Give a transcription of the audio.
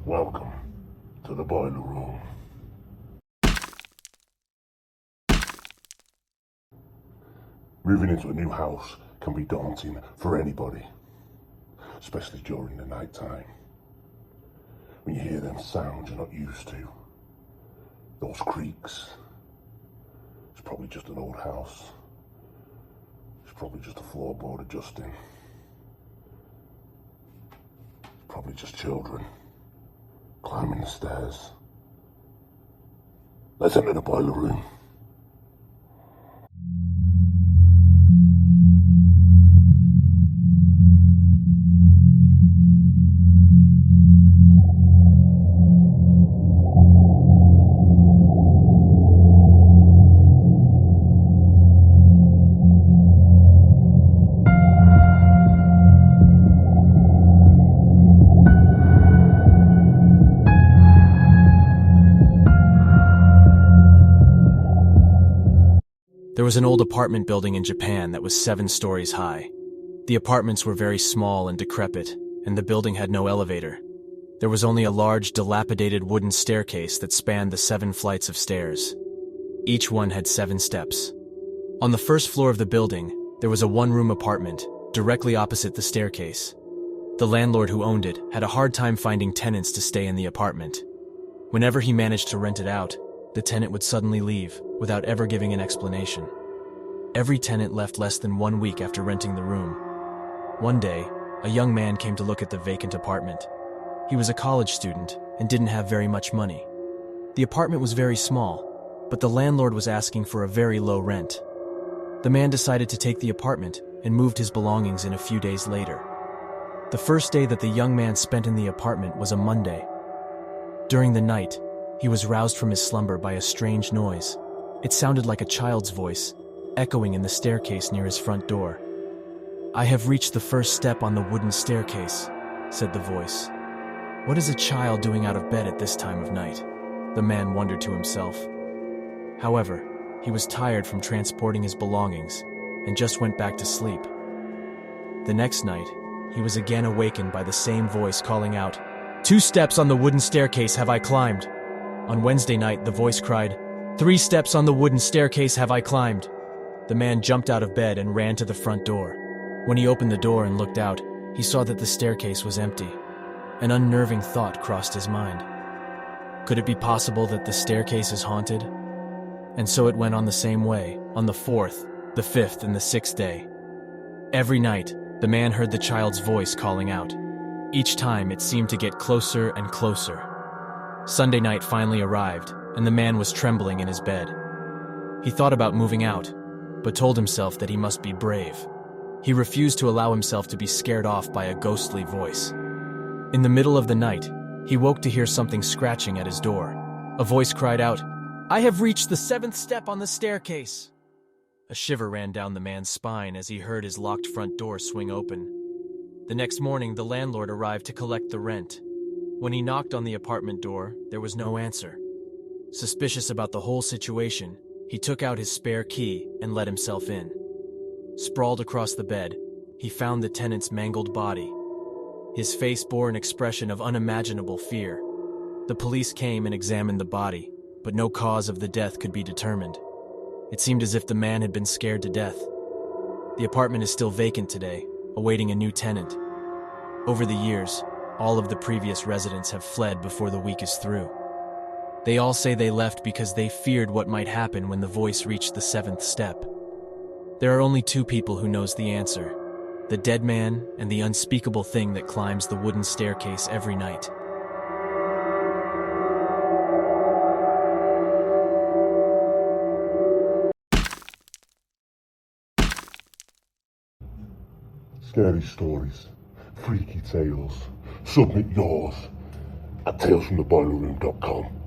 Welcome to the boiler room. Moving into a new house can be daunting for anybody, especially during the night time. When you hear them sounds you're not used to, those creaks. It's probably just an old house. It's probably just a floorboard adjusting. It's probably just children climbing the stairs. Let's enter the boiler room. There was an old apartment building in Japan that was 7 stories high. The apartments were very small and decrepit, and the building had no elevator. There was only a large, dilapidated wooden staircase that spanned the 7 flights of stairs. Each one had 7 steps. On the first floor of the building, there was a one-room apartment, directly opposite the staircase. The landlord who owned it had a hard time finding tenants to stay in the apartment. Whenever he managed to rent it out, the tenant would suddenly leave, without ever giving an explanation. Every tenant left less than 1 week after renting the room. One day, a young man came to look at the vacant apartment. He was a college student and didn't have very much money. The apartment was very small, but the landlord was asking for a very low rent. The man decided to take the apartment and moved his belongings in a few days later. The first day that the young man spent in the apartment was a Monday. During the night, he was roused from his slumber by a strange noise. It sounded like a child's voice, echoing in the staircase near his front door. "I have reached the first step on the wooden staircase," said the voice. "What is a child doing out of bed at this time of night?" the man wondered to himself. However, he was tired from transporting his belongings and just went back to sleep. The next night, he was again awakened by the same voice calling out, "2 steps on the wooden staircase have I climbed." On Wednesday night, the voice cried, "3 steps on the wooden staircase have I climbed." The man jumped out of bed and ran to the front door. When he opened the door and looked out, he saw that the staircase was empty. An unnerving thought crossed his mind. Could it be possible that the staircase is haunted? And so it went on the same way, on the 4th, the 5th, and the 6th day. Every night, the man heard the child's voice calling out. Each time, it seemed to get closer and closer. Sunday night finally arrived, and the man was trembling in his bed. He thought about moving out, but told himself that he must be brave. He refused to allow himself to be scared off by a ghostly voice. In the middle of the night, he woke to hear something scratching at his door. A voice cried out, "I have reached the 7th step on the staircase." A shiver ran down the man's spine as he heard his locked front door swing open. The next morning, the landlord arrived to collect the rent. When he knocked on the apartment door, there was no answer. Suspicious about the whole situation, he took out his spare key and let himself in. Sprawled across the bed, he found the tenant's mangled body. His face bore an expression of unimaginable fear. The police came and examined the body, but no cause of the death could be determined. It seemed as if the man had been scared to death. The apartment is still vacant today, awaiting a new tenant. Over the years, all of the previous residents have fled before the week is through. They all say they left because they feared what might happen when the voice reached the 7th step. There are only 2 people who knows the answer: the dead man and the unspeakable thing that climbs the wooden staircase every night. Scary stories, freaky tales. Submit yours at talesfromtheboilerroom.com.